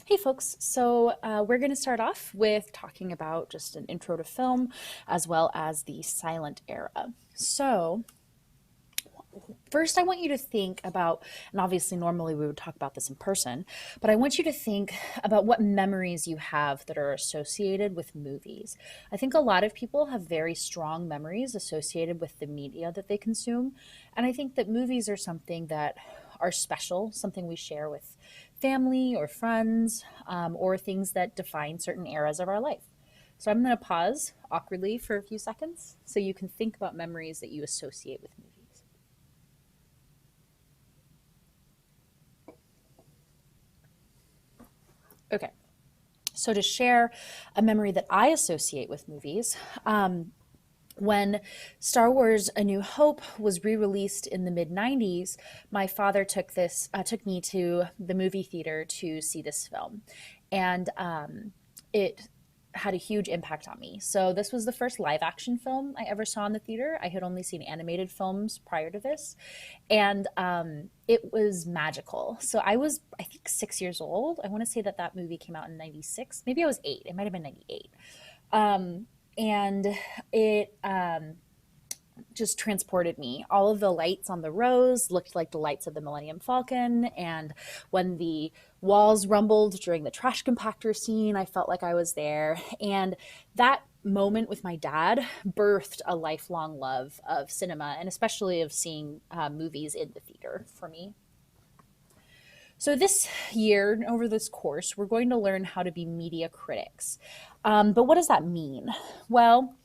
Hey folks, we're going to start off with talking about just an intro to film as well as the silent era. First, I want you to think about, and obviously, normally we would talk about this in person, but I want you to think about what memories you have that are associated with movies. I think a lot of people have very strong memories associated with the media that they consume, and I think that movies are something that are special, something we share with family or friends, or things that define certain eras of our life. So I'm going to pause awkwardly for a few seconds so you can think about memories that you associate with movies. Okay. So, to share a memory that I associate with movies, when Star Wars: A New Hope was re-released in the mid '90s, my father took me to the movie theater to see this film, and it had a huge impact on me. So this was the first live action film I ever saw in the theater. I had only seen animated films prior to this, and it was magical. So I think, 6 years old. I want to say that that movie came out in '96. Maybe I was 8. It might have been '98. And it just transported me. All of the lights on the rose looked like the lights of the Millennium Falcon. And when the walls rumbled during the trash compactor scene, I felt like I was there. And that moment with my dad birthed a lifelong love of cinema and especially of seeing movies in the theater for me. So, this year, over this course, we're going to learn how to be media critics. But what does that mean? Well,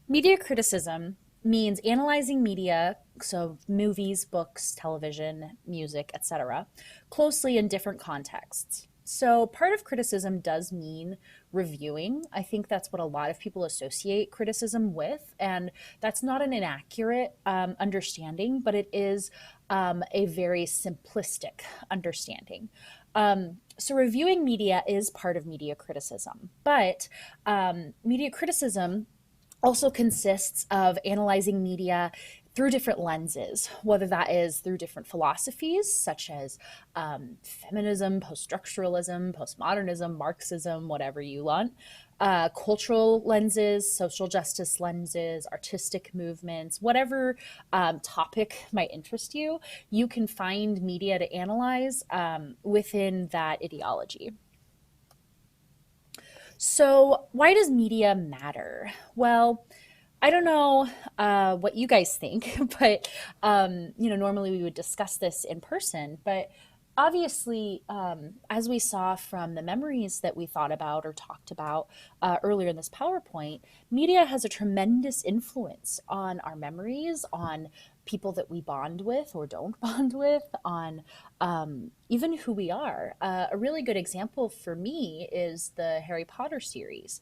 media criticism means analyzing media, so movies, books, television, music, etc., closely in different contexts. So, part of criticism does mean reviewing. I think that's what a lot of people associate criticism with. And that's not an inaccurate understanding, but it is a very simplistic understanding. So, reviewing media is part of media criticism, but media criticism also consists of analyzing media through different lenses, whether that is through different philosophies such as feminism, post structuralism, postmodernism, Marxism, whatever you want, cultural lenses, social justice lenses, artistic movements, whatever topic might interest you, you can find media to analyze within that ideology. So, why does media matter? Well, I don't know what you guys think, but normally we would discuss this in person. But obviously, as we saw from the memories that we thought about or talked about earlier in this PowerPoint, media has a tremendous influence on our memories, on people that we bond with or don't bond with, on even who we are. A really good example for me is the Harry Potter series.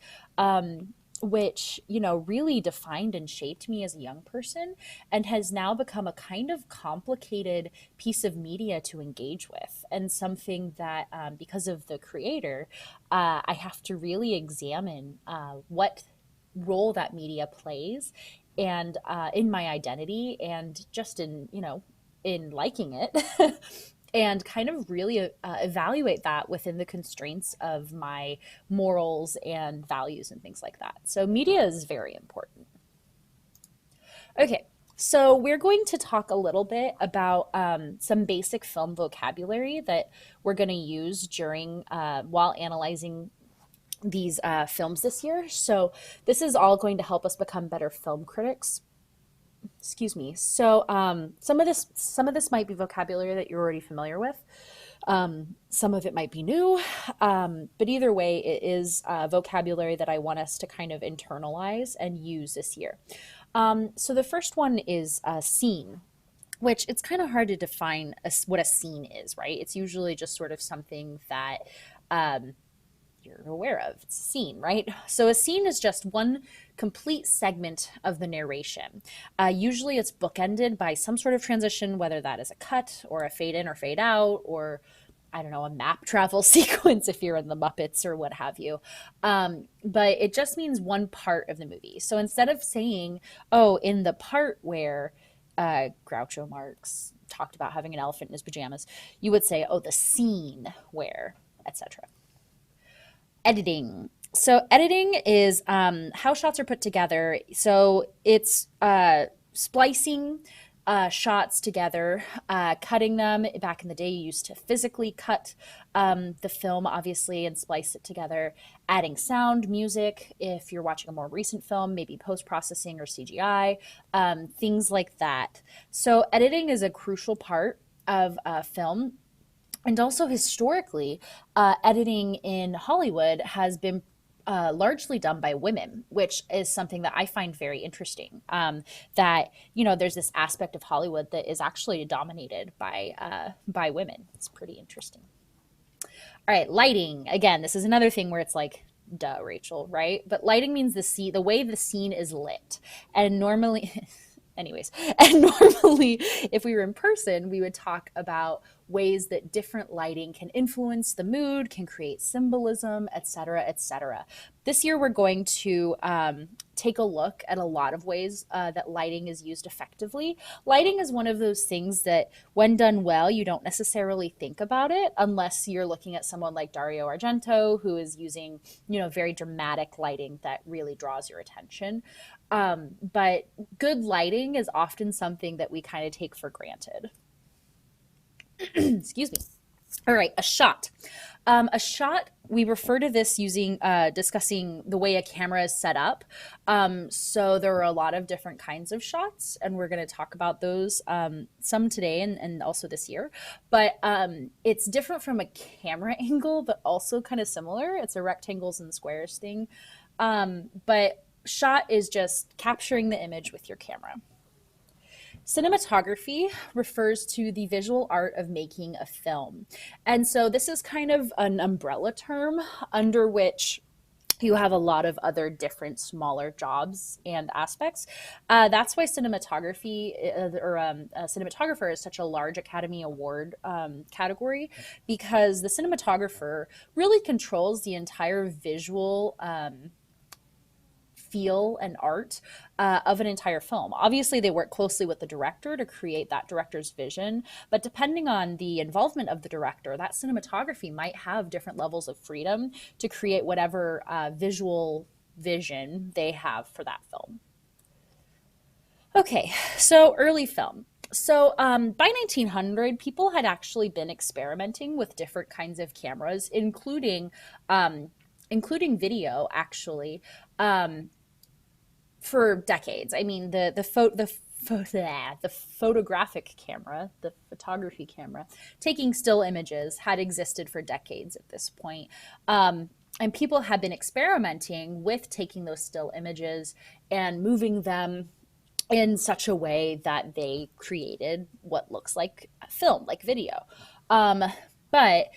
Which really defined and shaped me as a young person and has now become a kind of complicated piece of media to engage with, and something that because of the creator I have to really examine what role that media plays and in my identity and just in in liking it and kind of really evaluate that within the constraints of my morals and values and things like that. So, media is very important. Okay, so we're going to talk a little bit about some basic film vocabulary that we're going to use during while analyzing these films this year. So, this is all going to help us become better film critics. Excuse me. So some of this might be vocabulary that you're already familiar with. Some of it might be new, but either way, it is vocabulary that I want us to kind of internalize and use this year. So the first one is scene, which it's kind of hard to define what a scene is, right? It's usually just sort of something that um, you're aware of. It's a scene, right? So a scene is just one complete segment of the narration. Usually it's bookended by some sort of transition, whether that is a cut or a fade in or fade out, or I don't know, a map travel sequence if you're in the Muppets or what have you. But it just means one part of the movie. So instead of saying, oh, in the part where Groucho Marx talked about having an elephant in his pajamas, you would say, oh, the scene where, etc. Editing. So editing is how shots are put together. So it's splicing shots together, cutting them. Back in the day, you used to physically cut the film, obviously, and splice it together. Adding sound, music. If you're watching a more recent film, maybe post processing or CGI, things like that. So editing is a crucial part of film, and also historically, editing in Hollywood has been largely done by women, which is something that I find very interesting. That there's this aspect of Hollywood that is actually dominated by women. It's pretty interesting. All right, lighting. Again, this is another thing where it's like, duh, Rachel, right? But lighting means the way the scene is lit, and normally. Anyways, and normally if we were in person, we would talk about ways that different lighting can influence the mood, can create symbolism, etc., etc. This year, we're going to take a look at a lot of ways that lighting is used effectively. Lighting is one of those things that, when done well, you don't necessarily think about it unless you're looking at someone like Dario Argento, who is using, very dramatic lighting that really draws your attention. But good lighting is often something that we kind of take for granted. Excuse me. All right, a shot. A shot, we refer to this using discussing the way a camera is set up. So there are a lot of different kinds of shots, and we're going to talk about those some today and also this year. But it's different from a camera angle, but also kind of similar. It's a rectangles and squares thing. But shot is just capturing the image with your camera. Cinematography refers to the visual art of making a film. And so this is kind of an umbrella term under which you have a lot of other different smaller jobs and aspects. That's why cinematography or a cinematographer is such a large Academy Award category, because the cinematographer really controls the entire visual feel and art of an entire film. Obviously, they work closely with the director to create that director's vision, but depending on the involvement of the director, that cinematography might have different levels of freedom to create whatever visual vision they have for that film. Okay, so early film. So by 1900, people had actually been experimenting with different kinds of cameras, including video, actually, for decades. I mean, the photographic camera, the photography camera, taking still images had existed for decades at this point. And people had been experimenting with taking those still images and moving them in such a way that they created what looks like film, like video. But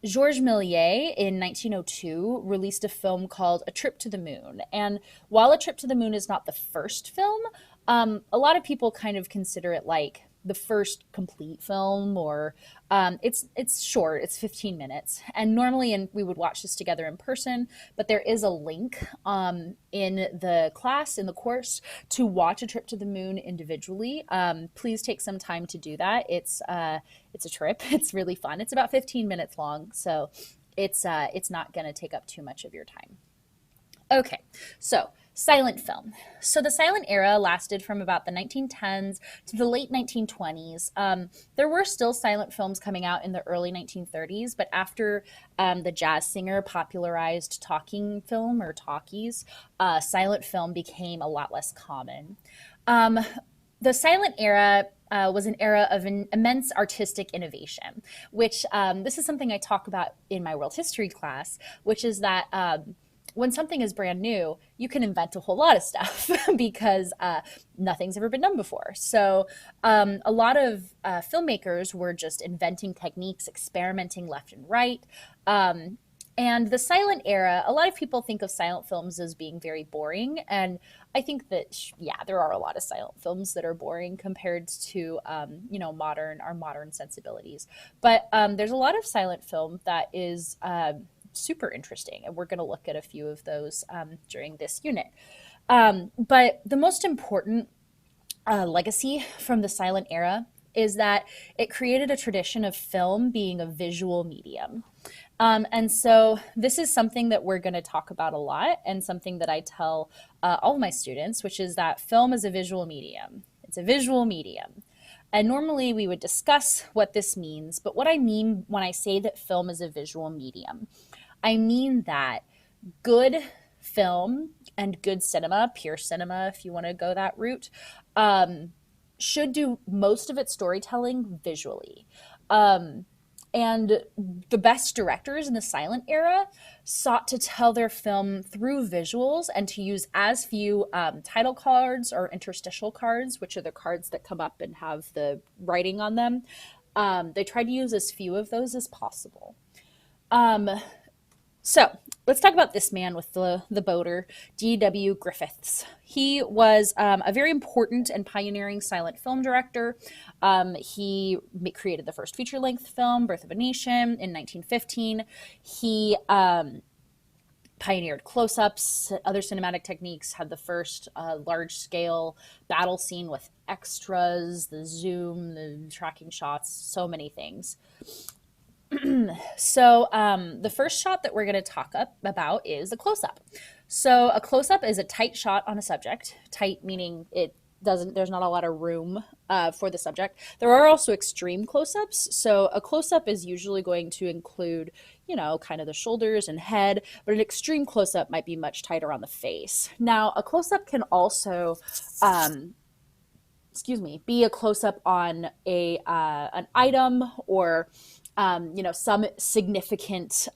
Georges Méliès in 1902 released a film called A Trip to the Moon. And while A Trip to the Moon is not the first film, a lot of people kind of consider it like the first complete film, or it's short, it's 15 minutes. And normally we would watch this together in person, but there is a link in the class, in the course, to watch A Trip to the Moon individually. Please take some time to do that. It's a trip. It's really fun. It's about 15 minutes long, so it's not going to take up too much of your time. Okay, so silent film. So the silent era lasted from about the 1910s to the late 1920s. There were still silent films coming out in the early 1930s, but after the jazz singer popularized talking film, or talkies, silent film became a lot less common. The silent era was an era of an immense artistic innovation, which this is something I talk about in my world history class, which is that when something is brand new, you can invent a whole lot of stuff because nothing's ever been done before. So a lot of filmmakers were just inventing techniques, experimenting left and right. And the silent era, a lot of people think of silent films as being very boring. And I think that, yeah, there are a lot of silent films that are boring compared to, our modern sensibilities. But there's a lot of silent film that is super interesting, and we're going to look at a few of those during this unit. But the most important legacy from the silent era is that it created a tradition of film being a visual medium. And so this is something that we're going to talk about a lot, and something that I tell all of my students, which is that film is a visual medium. It's a visual medium. And normally we would discuss what this means, but what I mean when I say that film is a visual medium, I mean that good film and good cinema, pure cinema, if you want to go that route, um, should do most of its storytelling visually. Um, and the best directors in the silent era sought to tell their film through visuals and to use as few title cards or interstitial cards, which are the cards that come up and have the writing on them. They tried to use as few of those as possible. Um, so let's talk about this man with the boater, D.W. Griffiths. He was a very important and pioneering silent film director. He created the first feature length film, Birth of a Nation, in 1915. He pioneered close ups, other cinematic techniques, had the first large scale battle scene with extras, the zoom, the tracking shots, so many things. So the first shot that we're going to talk about is a close-up. So a close-up is a tight shot on a subject. Tight meaning it doesn't. There's not a lot of room for the subject. There are also extreme close-ups. So a close-up is usually going to include, kind of the shoulders and head, but an extreme close-up might be much tighter on the face. Now, a close-up can also be a close-up on a an item, or some significant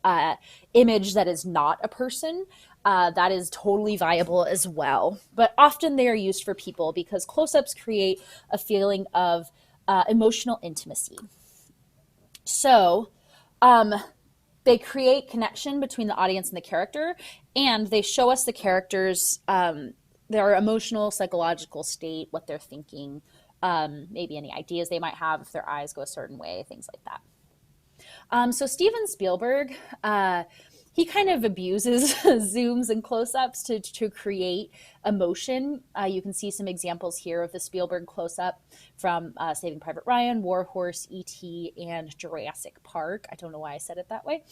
image that is not a person. That is totally viable as well. But often they are used for people because close-ups create a feeling of emotional intimacy. So they create connection between the audience and the character, and they show us the characters, their emotional, psychological state, what they're thinking, maybe any ideas they might have if their eyes go a certain way, things like that. So Steven Spielberg, he kind of abuses zooms and close-ups to create emotion. You can see some examples here of the Spielberg close-up from Saving Private Ryan, War Horse, E.T., and Jurassic Park. I don't know why I said it that way.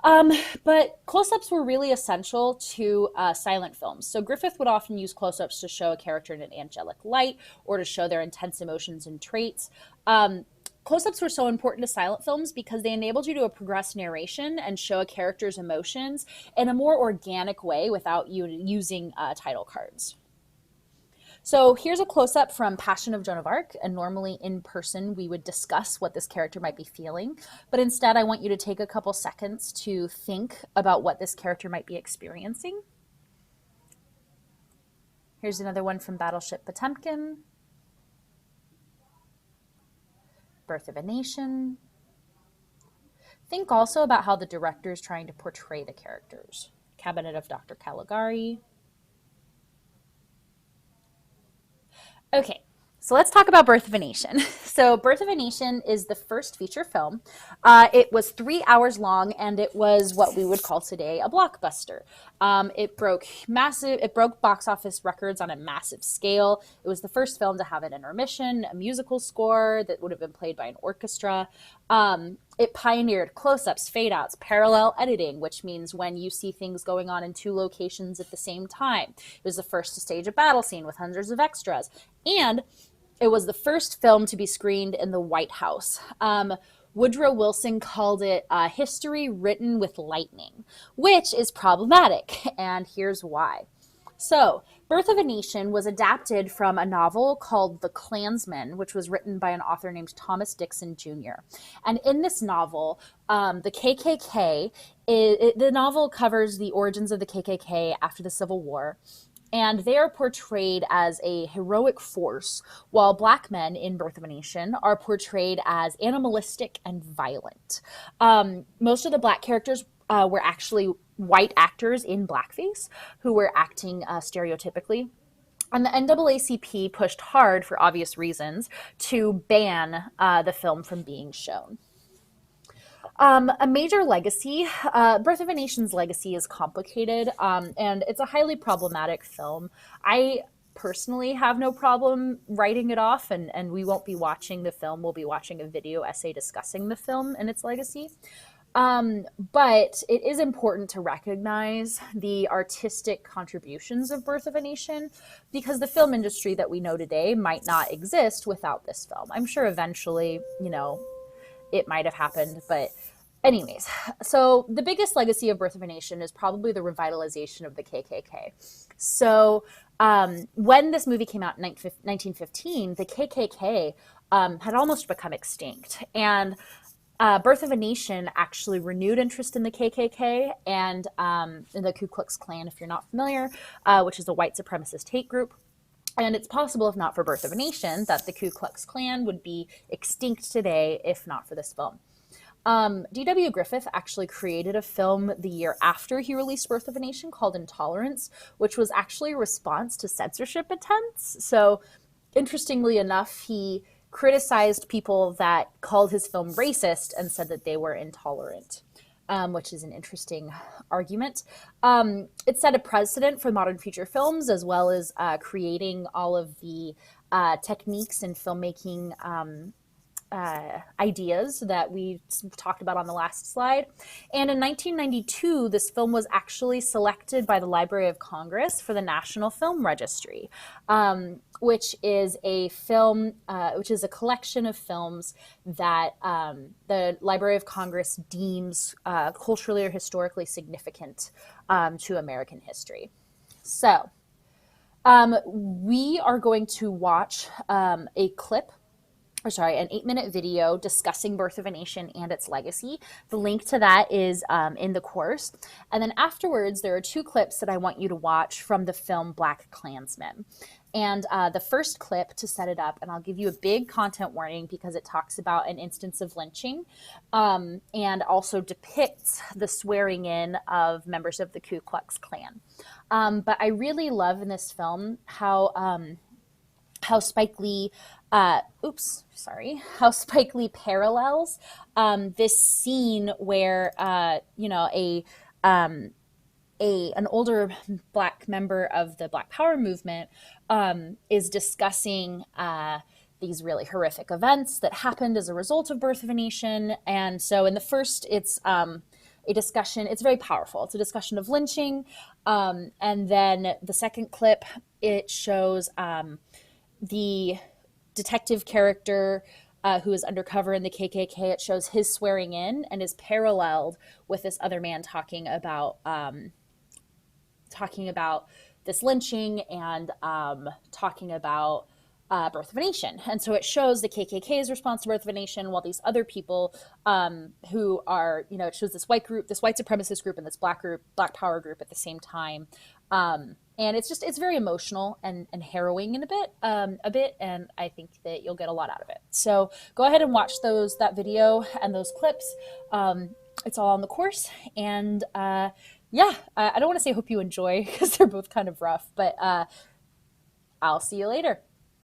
But close-ups were really essential to silent films. So Griffith would often use close-ups to show a character in an angelic light or to show their intense emotions and traits. Close-ups were so important to silent films because they enabled you to progress narration and show a character's emotions in a more organic way without you using title cards. So here's a close-up from Passion of Joan of Arc, and normally in person we would discuss what this character might be feeling, but instead I want you to take a couple seconds to think about what this character might be experiencing. Here's another one from Battleship Potemkin, Birth of a Nation. Think also about how the director is trying to portray the characters. Cabinet of Dr. Caligari. Okay, so let's talk about Birth of a Nation. So Birth of a Nation is the first feature film. It was 3 hours long, and it was what we would call today a blockbuster. It broke box office records on a massive scale. It was the first film to have an intermission, a musical score that would have been played by an orchestra. It pioneered close-ups, fade-outs, parallel editing, which means when you see things going on in two locations at the same time. It was the first to stage a battle scene with hundreds of extras. And it was the first film to be screened in the White House. Woodrow Wilson called it history written with lightning, which is problematic, and here's why. So, Birth of a Nation was adapted from a novel called The Klansman, which was written by an author named Thomas Dixon Jr. And in this novel, the KKK, the novel covers the origins of the KKK after the Civil War. And they are portrayed as a heroic force, while black men in Birth of a Nation are portrayed as animalistic and violent. Most of the black characters were actually white actors in blackface who were acting stereotypically. And the NAACP pushed hard, for obvious reasons, to ban the film from being shown. A major legacy, Birth of a Nation's legacy is complicated, and it's a highly problematic film. I personally have no problem writing it off, and we won't be watching the film. We'll be watching a video essay discussing the film and its legacy. But it is important to recognize the artistic contributions of Birth of a Nation because the film industry that we know today might not exist without this film. I'm sure eventually, it might have happened, but anyways, so the biggest legacy of Birth of a Nation is probably the revitalization of the KKK. So when this movie came out in 1915, the KKK had almost become extinct. And Birth of a Nation actually renewed interest in the KKK and in the Ku Klux Klan, if you're not familiar, which is a white supremacist hate group. And it's possible, if not for Birth of a Nation, that the Ku Klux Klan would be extinct today if not for this film. D.W. Griffith actually created a film the year after he released Birth of a Nation called Intolerance, which was actually a response to censorship attempts. So, interestingly enough, he criticized people that called his film racist and said that they were intolerant. Which is an interesting argument. It set a precedent for modern feature films, as well as creating all of the techniques in filmmaking ideas that we talked about on the last slide. And in 1992, this film was actually selected by the Library of Congress for the National Film Registry, which is a collection of films that the Library of Congress deems culturally or historically significant to American history. So we are going to watch an 8-minute video discussing Birth of a Nation and its legacy. The link to that is in the course. And then afterwards, there are 2 clips that I want you to watch from the film Black Klansman. And the first clip, to set it up, and I'll give you a big content warning because it talks about an instance of lynching and also depicts the swearing in of members of the Ku Klux Klan. But I really love in this film how Spike Lee parallels this scene where an older Black member of the Black Power movement is discussing these really horrific events that happened as a result of Birth of a Nation. And so in the first, it's a discussion. It's very powerful. It's a discussion of lynching. And then the second clip, it shows the detective character who is undercover in the KKK. It shows his swearing in and is paralleled with this other man talking about this lynching and talking about Birth of a Nation. And so it shows the KKK's response to Birth of a Nation, while these other people who are, it shows this white supremacist group and this Black Power group at the same time. And it's very emotional and harrowing in a bit, and I think that you'll get a lot out of it. So go ahead and watch that video and those clips. It's all on the course, and I don't want to say hope you enjoy because they're both kind of rough, but I'll see you later.